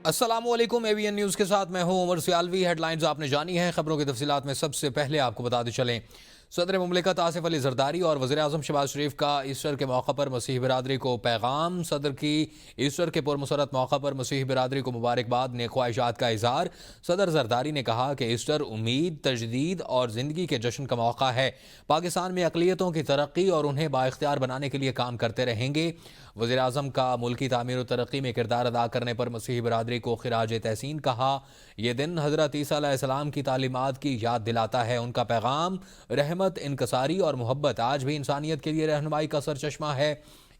अस्सलाम वालेकुम। AVN news के साथ मैं हूं उमर सियालवी। हेडलाइंस आपने जानी हैं, खबरों की तफसीलात में सबसे पहले आपको बताते चलें। सदर मुमलिकत आसिफ अली जरदारी और वज़ीर आज़म शहबाज शरीफ का ईस्टर के मौका पर मसीह बिरादरी को पैगाम। सदर की ईस्टर के पुरमसरत मौका पर मसीह बिरादरी को मुबारकबाद, नेक ख्वाहिशात का इजहार। सदर जरदारी ने कहा कि ईस्टर उम्मीद, तजदीद और ज़िंदगी के जश्न का मौका है। पाकिस्तान में अक़लियतों की तरक्की और उन्हें बाइख्तियार बनाने के लिए काम करते रहेंगे। वज़ीर आज़म का मुल्की तामीर और तरक्की में किरदार अदा करने पर मसीह बिरादरी को खिराज तहसीन कहा। यह दिन हज़रत ईसा अलैहिस्सलाम की तालीमात की याद दिलाता है। उनका पैगाम रहमत, इनकसारी और मोहब्बत आज भी इंसानियत के लिए रहनुमाई का सरचश्मा है।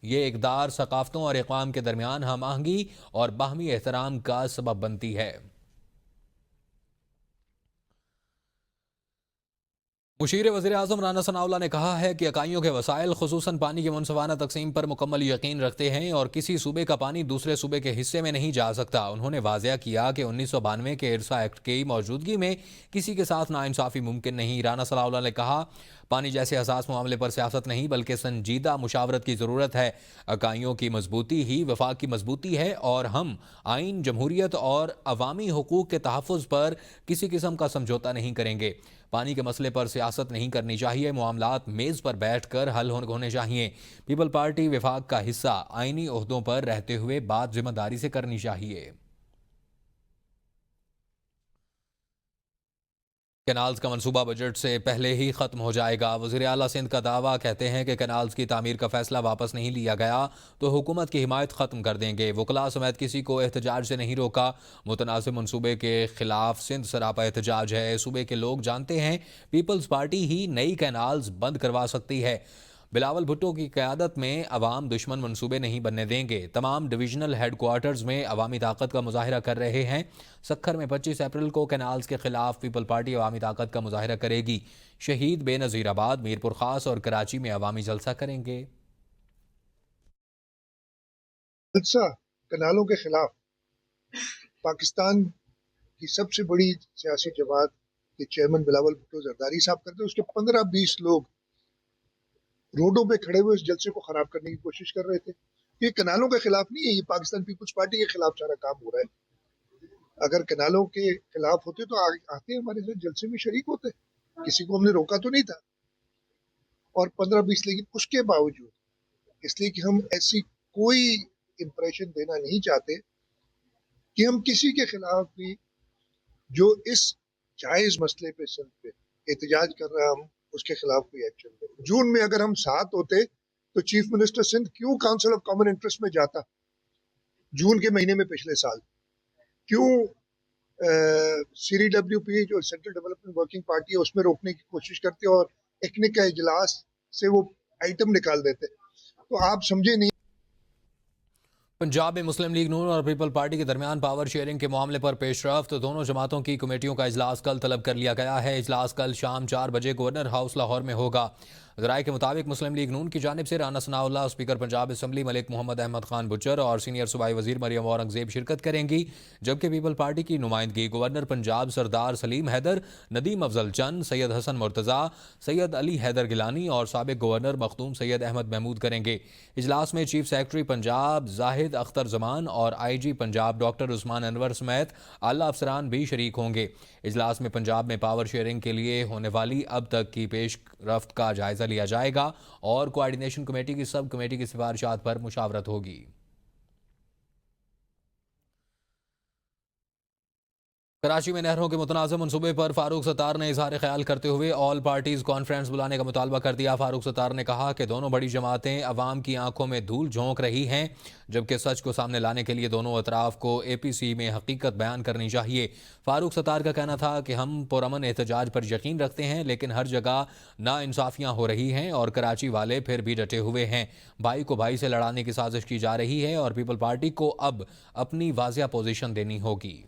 ये इक़दार सकाफ़तों और अक़वाम के दरमियान हम आहंगी और बाहमी एहतराम का सबब बनती है। मुशीर वज़ीर आज़म राना सनाउल्लाह ने कहा है कि इकाइयों के वसाइल खुसूसन पानी की मुनसवाना तकसीम पर मुकम्मल यकीन रखते हैं और किसी सूबे का पानी दूसरे सूबे के हिस्से में नहीं जा सकता। उन्होंने वाज़ेह किया कि 1992 के इरसा एक्ट की मौजूदगी में किसी के साथ नाइंसाफ़ी मुमकिन नहीं। राना सनाउल्लाह ने कहा, पानी जैसे हसास मामले पर सियासत नहीं बल्कि संजीदा मुशावरत की ज़रूरत है। इकाइयों की मजबूती ही वफाक की मजबूती है और हम आइन, जमहूरियत और अवामी हुकूक के तहफ़्फ़ुज़ पर किसी किस्म का समझौता नहीं करेंगे। पानी के मसले पर सियासत नहीं करनी चाहिए, मामलात मेज़ पर बैठ कर हल होने चाहिए। पीपल पार्टी विफाक का हिस्सा आइनी ओहदों पर रहते हुए बात जिम्मेदारी से करनी चाहिए। कैनाल्स का मंसूबा बजट से पहले ही खत्म हो जाएगा। वज़ीर आला सिंध का दावा, कहते हैं कि कैनाल्स की तामीर का फैसला वापस नहीं लिया गया तो हुकूमत की हिमायत ख़त्म कर देंगे। वकला समेत किसी को एहतजाज से नहीं रोका। मुतनासिब मनसूबे के खिलाफ सिंध सरापा एहतजाज है। सूबे के लोग जानते हैं पीपल्स पार्टी ही नई कैनाल्स बंद करवा सकती है। बिलावल भुट्टो की क़यादत में अवाम दुश्मन मनसूबे नहीं बनने देंगे। तमाम डिवीजनल हेडक्वार्टर्स में अवामी ताकत का मुजाहिरा कर रहे हैं। सक्खर में 25 अप्रैल को कैनाल्स के खिलाफ पीपल पार्टी अवामी ताकत का मुजाहिरा करेगी। शहीद बेनज़ीराबाद, मीरपुर खास और कराची में अवामी जलसा करेंगे। जलसा कनालों के खिलाफ पाकिस्तान की सबसे बड़ी सियासी जमात के चेयरमैन बिलावल भुट्टो जरदारी साहब करते हैं। उसके 15-20 लोग रोडों पे खड़े हुए इस जलसे को खराब करने की कोशिश कर रहे थे। ये कनालों के खिलाफ नहीं है, ये पाकिस्तान पीपल्स पार्टी के खिलाफ सारा काम हो रहा है। अगर कनालों के खिलाफ होते तो आते हमारे साथ जलसे में शरीक होते, किसी को हमने रोका तो नहीं था। और 15-20, लेकिन उसके बावजूद, इसलिए कि हम ऐसी कोई इंप्रेशन देना नहीं चाहते कि हम किसी के खिलाफ भी जो इस जायज मसले पे सिंध पे एहतजाज कर रहा है, हम उसके खिलाफ कोई एक्शन लें। जून में अगर हम साथ होते तो चीफ मिनिस्टर सिंध क्यों काउंसिल ऑफ कॉमन इंटरेस्ट में जाता जून के महीने में पिछले साल? क्यों CDWP जो सेंट्रल डेवलपमेंट वर्किंग पार्टी है उसमें रोकने की कोशिश करते और इकनिक का इजलास से वो आइटम निकाल देते? तो आप समझे नहीं। पंजाब में मुस्लिम लीग नून और पीपल पार्टी के दरमियान पावर शेयरिंग के मामले पर पेशरफ्त। दोनों जमातों की कमेटियों का इजलास कल तलब कर लिया गया है। इजलास कल शाम 4 बजे गवर्नर हाउस लाहौर में होगा। ज़राए के मुताबिक मुस्लिम लीग नून की जानिब से Rana Sanaullah, speaker Punjab assembly Malik Mohammad Ahmad Khan butcher और सीनियर सूबाई वजीर मरियम औरंगजेब शिरकत करेंगी, जबकि पीपल पार्टी की नुमाइंदगी गवर्नर पंजाब सरदार सलीम हैदर, नदीम अफजल चंद, सैयद हसन मुर्तज़ा, सैयद अली हैदर गिलानी और साबिक गवर्नर मखदूम सैयद अहमद महमूद करेंगे। इजलास में चीफ सेक्रेटरी पंजाब जाहिद अख्तर जमान और IG पंजाब डॉक्टर उस्मान अनवर समेत आला अफसरान भी शरीक होंगे। इजलास में पंजाब में पावर शेयरिंग के लिए होने वाली अब तक की पेश रफ्त का जायजा लिया जाएगा और कोऑर्डिनेशन कमेटी की सब कमेटी की सिफारिशात पर मुशावरत होगी। कराची में नहरों के मुतनाज़ मनसूबे पर फारूक सत्तार ने इजहार ख्याल करते हुए ऑल पार्टीज़ कॉन्फ्रेंस बुलाने का मुतालबा कर दिया। फारूक सत्तार ने कहा कि दोनों बड़ी जमातें अवाम की आंखों में धूल झोंक रही हैं, जबकि सच को सामने लाने के लिए दोनों अतराफ को APC में हकीकत बयान करनी चाहिए। फारूक सत्तार का कहना था कि हम पुरअमन एहतजाज पर यकीन रखते हैं, लेकिन हर जगह नाइंसाफियाँ हो रही हैं और कराची वाले फिर भी डटे हुए हैं। भाई को भाई से लड़ाने की साजिश की जा रही है और पीपल पार्टी को अब अपनी वाज़िया पोजीशन देनी होगी।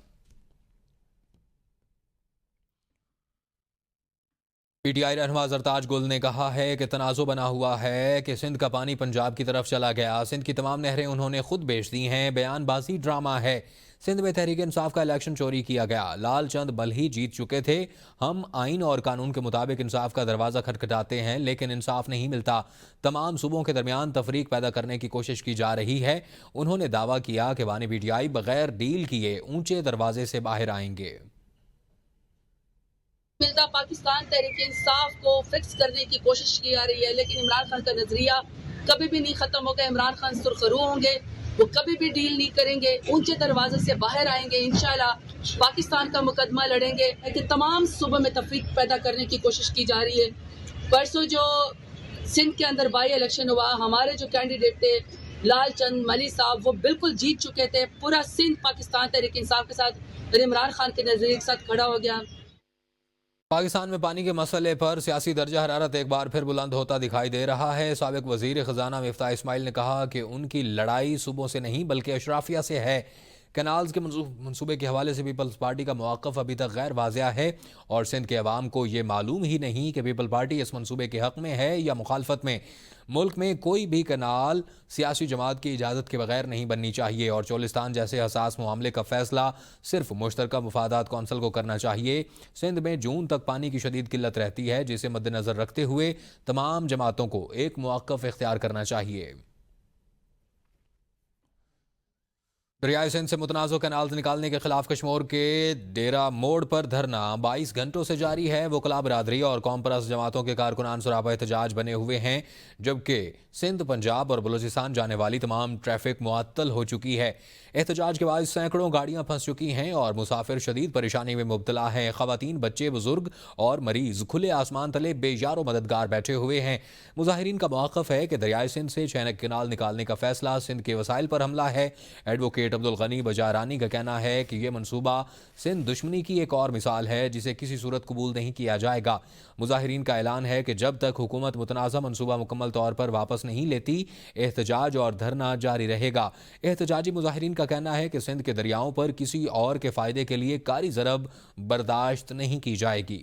PTI रहनुमा जरताज गुल ने कहा है कि तनाज़ो बना हुआ है कि सिंध का पानी पंजाब की तरफ चला गया। सिंध की तमाम नहरें उन्होंने खुद बेच दी हैं। बयानबाजी ड्रामा है। सिंध में तहरीक इंसाफ का इलेक्शन चोरी किया गया, लाल चंद बल्ही जीत चुके थे। हम आइन और कानून के मुताबिक इंसाफ का दरवाज़ा खटखटाते हैं लेकिन इंसाफ नहीं मिलता। तमाम सूबों के दरमियान तफरीक पैदा करने की कोशिश की जा रही है। उन्होंने दावा किया कि वानी पीटीआई बगैर डील किए ऊंचे दरवाजे से बाहर आएंगे। मिलता पाकिस्तान तहरीक इंसाफ को फिक्स करने की कोशिश की जा रही है, लेकिन इमरान खान का नजरिया कभी भी नहीं खत्म होगा। इमरान खान सुरखरू होंगे, वो कभी भी डील नहीं करेंगे, ऊंचे दरवाजे से बाहर आएंगे, इंशाल्लाह पाकिस्तान का मुकदमा लड़ेंगे। लेकिन तमाम सूबों में तफरीक पैदा करने की कोशिश की जा रही है। परसों जो सिंध के अंदर बाई इलेक्शन हुआ, हमारे जो कैंडिडेट थे लाल चंद मली साहब, वो बिल्कुल जीत चुके थे। पूरा सिंध पाकिस्तान तहरीक इंसाफ के साथ और इमरान खान के नजरिए के साथ खड़ा हो गया। पाकिस्तान में पानी के मसले पर सियासी दर्जा हरारत एक बार फिर बुलंद होता दिखाई दे रहा है। साबिक वजीर खजाना मिफ्ताह इस्माइल ने कहा कि उनकी लड़ाई सूबों से नहीं बल्कि अशराफिया से है। कैनाल्स के मंसूबे के हवाले से पीपल्स पार्टी का मौक़िफ़ अभी तक गैर वाज़िया है और सिंध के अवाम को ये मालूम ही नहीं कि पीपल पार्टी इस मंसूबे के हक़ में है या मुखालफत में। मुल्क में कोई भी कैनाल सियासी जमात की इजाज़त के बगैर नहीं बननी चाहिए और चोलिस्तान जैसे हसास मामले का फ़ैसला सिर्फ मुश्तरका मुफादात कौंसिल को करना चाहिए। सिंध में जून तक पानी की शदीद किल्लत रहती है, जिसे मद्देनज़र रखते हुए तमाम जमातों को एक मौक़िफ़ इख्तियार करना चाहिए। दरियाई सिंध से मुतनाज़ कैनाल निकालने के खिलाफ कश्मीर के डेरा मोड़ पर धरना 22 घंटों से जारी है। वकला बरादरी और कौम परस्त जमातों के कारकुनान सरापा एहतजाज बने हुए हैं, जबकि सिंध, पंजाब और बलूचिस्तान जाने वाली तमाम ट्रैफिक मुअत्तल हो चुकी है। एहतजाज के बाद सैकड़ों गाड़ियां फंस चुकी हैं और मुसाफिर शदीद परेशानी में मुब्तला हैं। खवातीन, बच्चे, बुजुर्ग और मरीज खुले आसमान तले बेयारो मददगार बैठे हुए हैं। मुजाहिरीन का मौक़िफ़ है कि दरियाई सिंध से चैनक कैनाल निकालने का फैसला सिंध के वसाइल पर हमला है। एडवोकेट अब्दुल गनी बजारानी का कहना है कि यह मनसूबा सिंध दुश्मनी की एक और मिसाल है जिसे किसी सूरत कबूल नहीं किया जाएगा। मुजाहिरीन का ऐलान है कि जब तक हुकूमत मुतनाज़ा मनसूबा मुकम्मल तौर पर वापस नहीं लेती, एहतजाज और धरना जारी रहेगा। एहतजाजी मुजाहिरीन का कहना है कि सिंध के दरियाओं पर किसी और के फ़ायदे के लिए कारी ज़रब बर्दाश्त नहीं की जाएगी।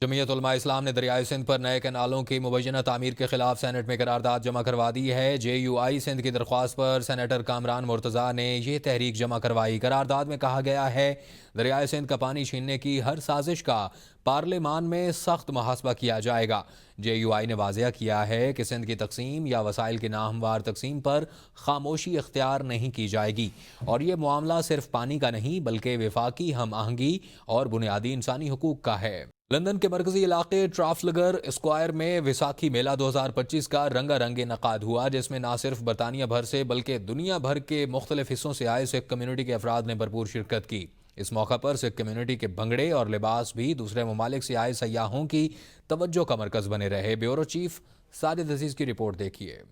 जमीयत उलमा इस्लाम ने दरियाई सिंध पर नए कैनालों की मुबैना तामीर के खिलाफ सेनेट में करारदाद जमा करवा दी है। JUI सिंध की दरख्वास्त पर सेनेटर कामरान मुर्तज़ा ने यह तहरीक जमा करवाई। करारदाद में कहा गया है दरियाई सिंध का पानी छीनने की हर साजिश का पार्लियामान में सख्त मुहासबा किया जाएगा। JUI ने वाज़िया किया है कि सिंध की तकसीम या वसाइल की नाहमवार तकसीम पर खामोशी इख्तियार नहीं की जाएगी और ये मामला सिर्फ पानी का नहीं बल्कि वफाकी हम आहंगी और बुनियादी इंसानी हुकूक का है। लंदन के मरकजी इलाके ट्राफलगर स्क्वायर में विसाखी मेला 2025 का रंगारंग इनकाद हुआ, जिसमें न सिर्फ बरतानिया भर से बल्कि दुनिया भर के मुख्तलिफ हिस्सों से आए सिख कम्यूनिटी के अफराद ने भरपूर शिरकत की। इस मौका पर सिख कम्यूनिटी के भंगड़े और लिबास भी दूसरे ममालिक से आए सयाहों की तवज्जो का मरकज बने रहे। ब्यूरो चीफ साजिद अजीज की रिपोर्ट देखिए।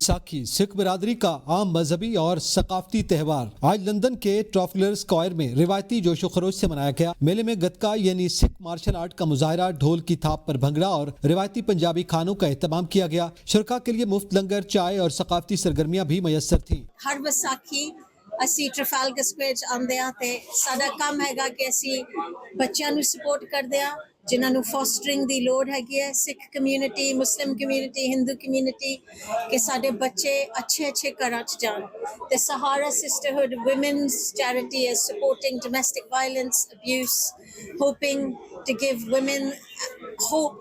बैसाखी सिख बिरादरी का आम मजहबी और सकाफती त्यौहार आज लंदन के ट्राफलगर स्क्वायर में रिवायती जोशो खरोश से मनाया गया। मेले में गतका यानी सिख मार्शल आर्ट का मुजाहरा, ढोल की थाप पर भंगड़ा और रिवायती पंजाबी खानों का एहतमाम किया गया। शुरका के लिए मुफ्त लंगर, चाय और सकाफती सरगर्मियां भी मैसर थी। हर विसाखी ਅਸੀਂ ਟ੍ਰੈਫਾਲਗਰ ਸਕੁਆਇਰ 'ਚ ਆਉਂਦੇ ਆ ਤੇ ਸਾਡਾ ਕੰਮ ਹੈਗਾ ਕਿ ਅਸੀਂ ਬੱਚਿਆਂ ਨੂੰ ਸਪੋਰਟ ਕਰਦੇ ਆ ਜਿਨ੍ਹਾਂ ਨੂੰ ਫੋਸਟਰਿੰਗ ਦੀ ਲੋੜ ਹੈਗੀ ਹੈ। Sikh community, Muslim community, Hindu community ਕਿ ਸਾਡੇ ਬੱਚੇ ਅੱਛੇ ਘਰਾਂ 'ਚ ਜਾਣ ਤੇ Sahara sisterhood women's charity is supporting domestic violence abuse, hoping to give women hope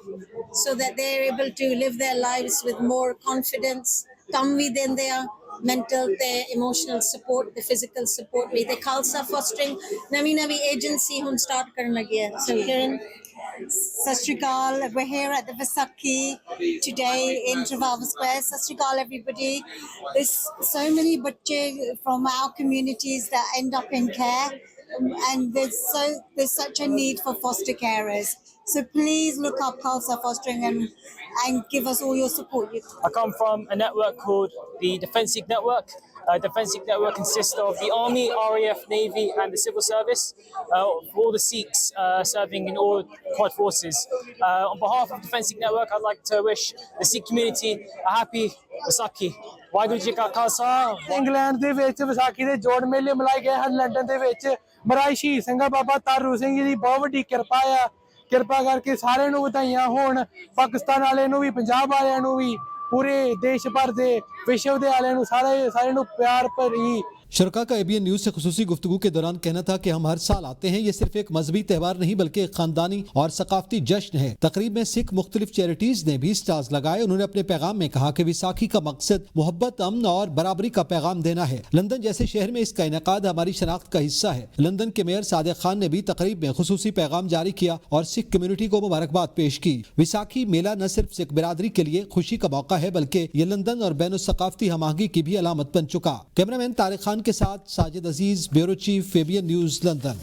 so that they're able to live their lives with more confidence। ਕੰਮ ਵੀ ਦਿੰਦੇ ਆ mental ਤੇ emotional support ਤੇ physical support ਵੀ ਤੇ ਖਾਲਸਾ fostering ਨਵੀਂ agency ਹੁਣ start ਕਰਨ ਲੱਗੀ ਹੈ। So Kiran, Sat Shri Akal, we're here at the Vaisakhi today in Trafalgar Square. Sat Shri Akal, everybody. There's so many bachche from our communities that end up in care, and there's such a need for foster carers. So please look up Khalsa Fostering and give us all your support. I come from a network called the Defence League Network. Defence League Network consists of the Army, RAF, Navy and the Civil Service, all the Sikhs serving in all Quad forces. On behalf of Defence League Network, I'd like to wish the Sikh community a happy Vaisakhi. Waheguru ji ਕਾ Khalsa. England ਦੇ ਵਿੱਚ ਵਿਸਾਖੀ ਦੇ ਜੋੜ ਮੇਲੇ ਮਨਾਏ ਗਏ ਹਨ। London ਦੇ ਵਿੱਚ ਮਹਾਰਾਜ ਸ਼ਹੀਦ ਸਿੰਘ ਬਾਬਾ ਤਾਰੂ ਸਿੰਘ ਜੀ ਦੀ ਬਹੁਤ ਵੱਡੀ ਕਿਰਪਾ ਆ। ਕਿਰਪਾ ਕਰਕੇ ਸਾਰਿਆਂ ਨੂੰ ਵਧਾਈਆਂ ਹੋਣ, ਪਾਕਿਸਤਾਨ ਵਾਲਿਆਂ ਨੂੰ ਵੀ, ਪੰਜਾਬ ਵਾਲਿਆਂ ਨੂੰ ਵੀ, ਪੂਰੇ ਦੇਸ਼ ਭਰ ਦੇ ਵਿਸ਼ਵ ਵਿਦਿਆਲਿਆਂ ਨੂੰ ਸਾਰਿਆਂ ਨੂੰ ਪਿਆਰ ਭਰੀ शुरका का ABN न्यूज से खुसूसी गुफ्तगू के दौरान कहना था कि हम हर साल आते हैं, ये सिर्फ एक मजहबी त्यौहार नहीं बल्कि एक खानदानी और सकाफती जश्न है। तकरीब में सिख मुख्तलिफ चैरिटीज ने भी स्टार्स लगाए। उन्होंने अपने पैगाम में कहा कि विसाखी का मकसद मोहब्बत, अमन और बराबरी का पैगाम देना है। लंदन जैसे शहर में इसका इनेकाद हमारी शनाख्त का हिस्सा है। लंदन के मेयर सादिक खान ने भी तकरीब में खुसूसी पैगाम जारी किया और सिख कम्युनिटी को मुबारकबाद पेश की। विसाखी मेला न सिर्फ सिख बिरादरी के लिए खुशी का मौका है बल्कि ये लंदन और बैन सकाफती हमाहंगी की भी अलामत बन चुका। कैमरामैन तारिक खान के साथ Sajid Aziz, bureau chief, ABN news, London.